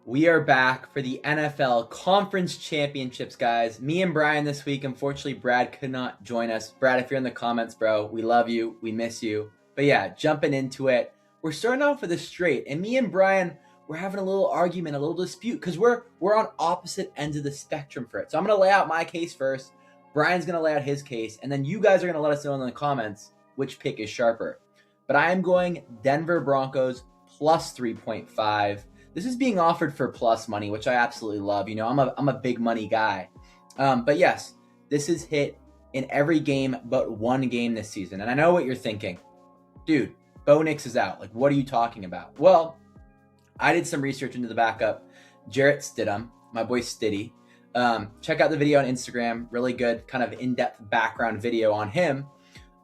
We are back for the NFL Conference Championships, guys. Me and Brian this week. Unfortunately, Brad could not join us. Brad, if you're in the comments, bro, we love you. We miss you. But yeah, jumping into it. We're starting off with a straight. And me and Brian, we're having a little argument, a little dispute, because we're on opposite ends of the spectrum for it. So I'm going to lay out my case first. Brian's going to lay out his case. And then you guys are going to let us know in the comments which pick is sharper. But I am going Denver Broncos plus 3.5. This is being offered for plus money, which I absolutely love. You know, I'm a big money guy. But yes, this is hit in every game but one game this season. And I know what you're thinking. Dude, Bo Nix is out. Like, what are you talking about? Well, I did some research into the backup. Jarrett Stidham, my boy Stiddy. Check out the video on Instagram. Really good kind of in-depth background video on him.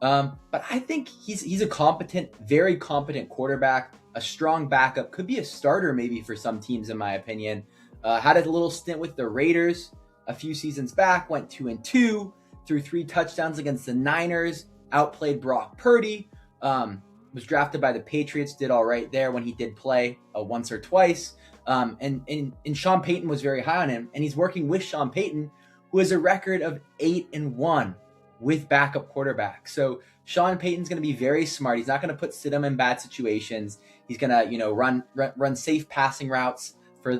But I think he's a competent, very competent quarterback. A strong backup, could be a starter maybe for some teams in my opinion. Had a little stint with the Raiders a few seasons back, went 2-2, threw 3 touchdowns against the Niners, outplayed Brock Purdy, was drafted by the Patriots, did all right there when he did play once or twice. And Sean Payton was very high on him, and he's working with Sean Payton, who has a record of 8-1 with backup quarterbacks. So Sean Payton's going to be very smart. He's not going to put Stidham in bad situations. He's going to, run safe passing routes for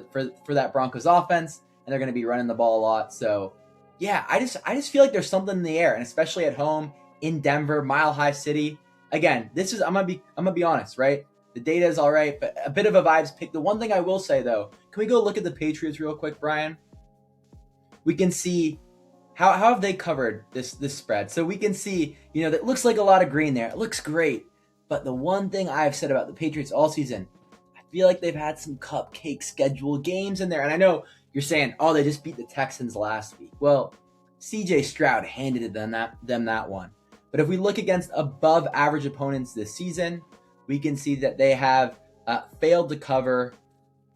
that Broncos offense, and they're going to be running the ball a lot. So, yeah, I just feel like there's something in the air, and especially at home in Denver, Mile High City. Again, I'm gonna be honest, right? The data is all right, but a bit of a vibes pick. The one thing I will say though, can we go look at the Patriots real quick, Brian? We can see how have they covered this spread. So we can see, that looks like a lot of green there. It looks great. But the one thing I've said about the Patriots all season, I feel like they've had some cupcake schedule games in there. And I know you're saying, oh, they just beat the Texans last week. Well, CJ Stroud handed them that one. But if we look against above average opponents this season, we can see that they have failed to cover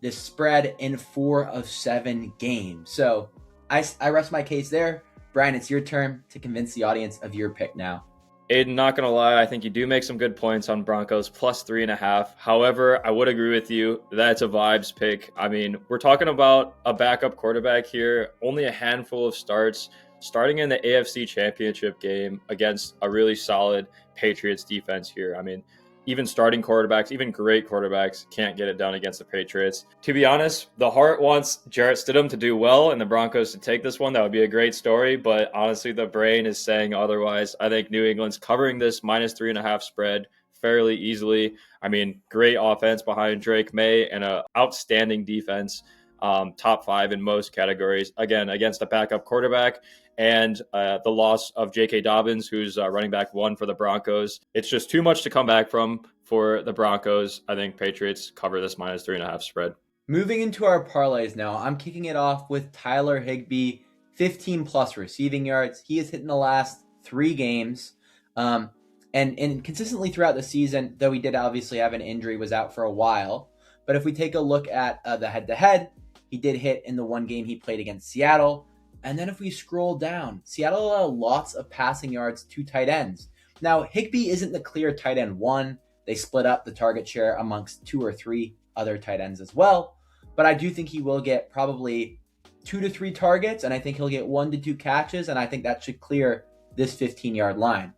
this spread in 4 of 7 games. So I rest my case there. Brian, it's your turn to convince the audience of your pick now. Aiden, not going to lie, I think you do make some good points on Broncos plus 3.5. However, I would agree with you. That's a vibes pick. I mean, we're talking about a backup quarterback here, only a handful of starts, starting in the AFC Championship game against a really solid Patriots defense here. I mean, even starting quarterbacks, even great quarterbacks, can't get it done against the Patriots. To be honest, the heart wants Jarrett Stidham to do well and the Broncos to take this one. That would be a great story, but honestly, the brain is saying otherwise. I think New England's covering this minus 3.5 spread fairly easily. I mean, great offense behind Drake May and an outstanding defense, top 5 in most categories, again, against a backup quarterback. And the loss of J.K. Dobbins, who's running back 1 for the Broncos. It's just too much to come back from for the Broncos. I think Patriots cover this minus 3.5 spread. Moving into our parlays now, I'm kicking it off with Tyler Higbee, 15-plus receiving yards. He has hit in the last 3 games. And consistently throughout the season, though he did obviously have an injury, was out for a while. But if we take a look at the head-to-head, he did hit in the one game he played against Seattle. And then if we scroll down, Seattle allowed lots of passing yards to tight ends. Now, Higbee isn't the clear tight end 1. They split up the target share amongst 2 or 3 other tight ends as well. But I do think he will get probably 2 to 3 targets, and I think he'll get 1 to 2 catches, and I think that should clear this 15-yard line.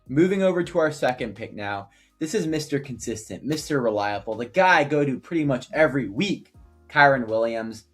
Moving over to our second pick now. This is Mr. Consistent, Mr. Reliable, the guy I go to pretty much every week, Kyren Williams.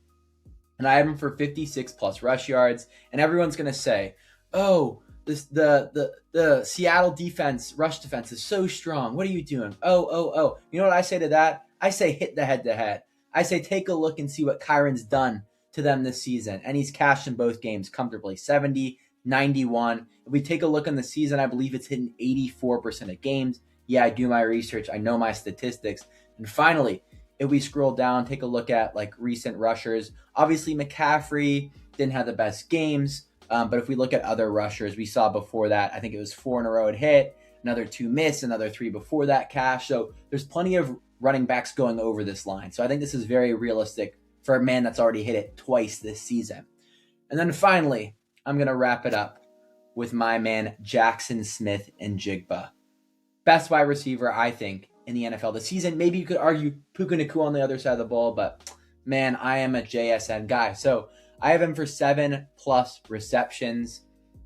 And I have him for 56-plus rush yards. And everyone's going to say, oh, the Seattle defense, rush defense is so strong. What are you doing? Oh. You know what I say to that? I say hit the head-to-head. I say take a look and see what Kyron's done to them this season. And he's cashed in both games comfortably, 70, 91. If we take a look in the season, I believe it's hitting 84% of games. Yeah, I do my research. I know my statistics. And finally, if we scroll down, take a look at like recent rushers, obviously McCaffrey didn't have the best games. But if we look at other rushers, we saw before that, I think it was 4 in a row it hit, another 2 miss, another 3 before that cash. So there's plenty of running backs going over this line. So I think this is very realistic for a man that's already hit it twice this season. And then finally, I'm going to wrap it up with my man, Jackson Smith and Jigba. Best wide receiver, I think, in the NFL this season. Maybe you could argue Puka Nacua on the other side of the ball, but man, I am a JSN guy. So I have him for 7+ receptions.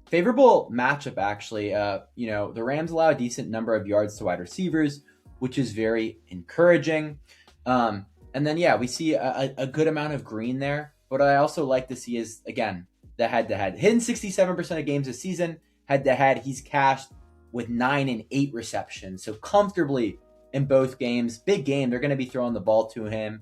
Favorable matchup, actually. The Rams allow a decent number of yards to wide receivers, which is very encouraging. And then, we see a good amount of green there. What I also like to see is, again, the head-to-head. Hitting 67% of games this season, head-to-head, he's cashed with 9 and 8 receptions. So comfortably in both games. Big game. They're going to be throwing the ball to him.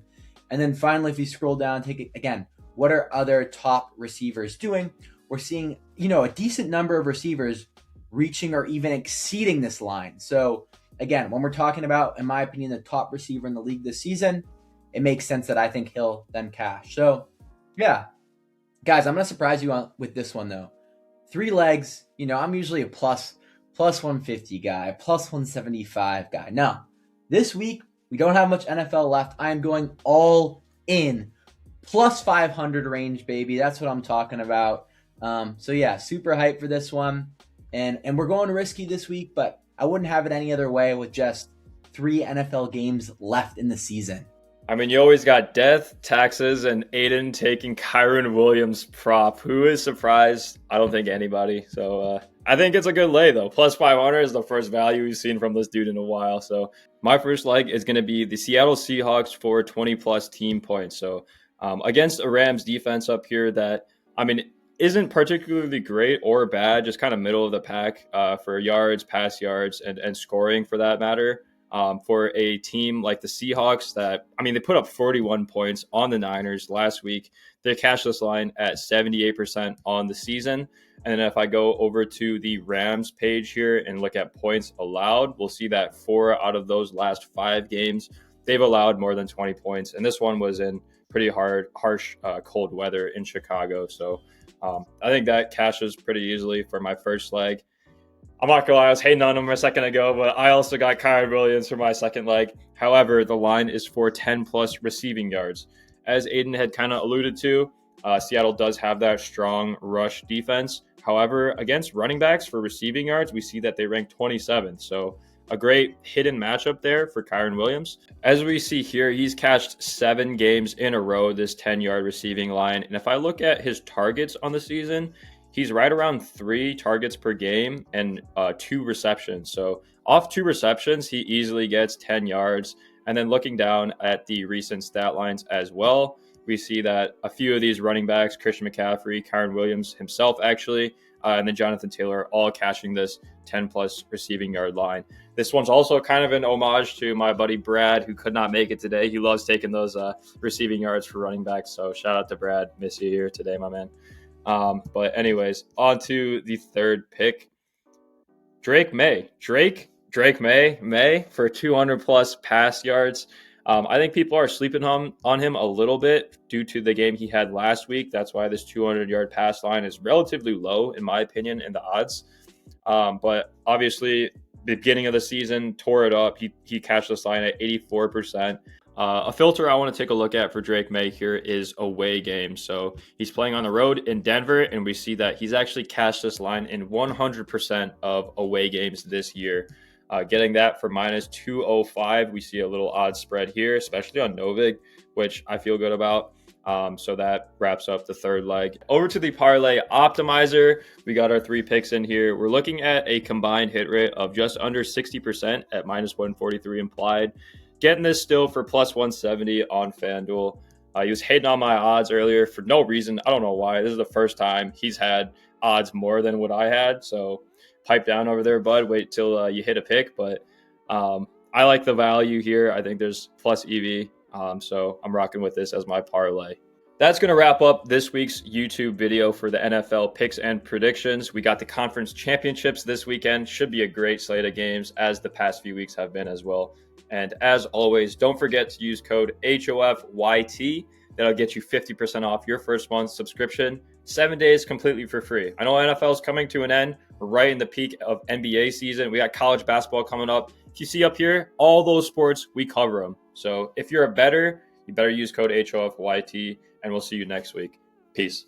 And then finally, if you scroll down, take it again. What are other top receivers doing? We're seeing, a decent number of receivers reaching or even exceeding this line. So again, when we're talking about, in my opinion, the top receiver in the league this season, it makes sense that I think he'll then cash. So yeah, guys, I'm going to surprise you with this one though. 3 legs, I'm usually a plus 150 guy, plus 175 guy. No, this week we don't have much NFL left. I am going all in, plus 500 range, baby. That's what I'm talking about. So yeah, super hyped for this one. And we're going risky this week, but I wouldn't have it any other way with just 3 NFL games left in the season. I mean, you always got death, taxes, and Aiden taking Kyren Williams prop. Who is surprised? I don't think anybody. So I think it's a good lay, though. Plus 500 is the first value we've seen from this dude in a while. So my first leg is going to be the Seattle Seahawks for 20-plus team points. So against a Rams defense up here that, isn't particularly great or bad, just kind of middle of the pack for yards, pass yards, and scoring for that matter. For a team like the Seahawks that, they put up 41 points on the Niners last week. They cashed this line at 78% on the season. And then if I go over to the Rams page here and look at points allowed, we'll see that 4 out of those last 5 games, they've allowed more than 20 points. And this one was in pretty harsh, cold weather in Chicago. So I think that cashes pretty easily for my first leg. I'm not going to lie, I was hating on him a second ago, but I also got Kyren Williams for my second leg. However, the line is for 10-plus receiving yards. As Aiden had kind of alluded to, Seattle does have that strong rush defense. However, against running backs for receiving yards, we see that they rank 27th. So a great hidden matchup there for Kyren Williams. As we see here, he's catched 7 games in a row, this 10-yard receiving line. And if I look at his targets on the season, he's right around 3 targets per game and 2 receptions. So off 2 receptions, he easily gets 10 yards. And then looking down at the recent stat lines as well, we see that a few of these running backs, Christian McCaffrey, Kyren Williams himself actually, and then Jonathan Taylor, all cashing this 10-plus receiving yard line. This one's also kind of an homage to my buddy Brad, who could not make it today. He loves taking those receiving yards for running backs. So shout out to Brad. Miss you here today, my man. But anyways, on to the third pick. Drake May for 200-plus pass yards. I think people are sleeping on him a little bit due to the game he had last week. That's why this 200-yard pass line is relatively low, in my opinion, in the odds. But obviously, beginning of the season, tore it up. He cashed this line at 84%. A filter I want to take a look at for Drake May here is away games. So he's playing on the road in Denver, and we see that he's actually cashed this line in 100% of away games this year. Getting that for minus 205, we see a little odd spread here, especially on Novig, which I feel good about. So that wraps up the third leg. Over to the parlay optimizer. We got our 3 picks in here. We're looking at a combined hit rate of just under 60% at minus 143 implied. Getting this still for plus 170 on FanDuel. He was hating on my odds earlier for no reason. I don't know why. This is the first time he's had odds more than what I had. So pipe down over there, bud. Wait till you hit a pick. But I like the value here. I think there's plus EV. So I'm rocking with this as my parlay. That's going to wrap up this week's YouTube video for the NFL picks and predictions. We got the conference championships this weekend. Should be a great slate of games, as the past few weeks have been as well. And as always, don't forget to use code HOFYT. That'll get you 50% off your first month subscription. 7 days completely for free. I know NFL is coming to an end. We're right in the peak of NBA season. We got college basketball coming up. If you see up here, all those sports, we cover them. So if you're a bettor, you better use code HOFYT, and we'll see you next week. Peace.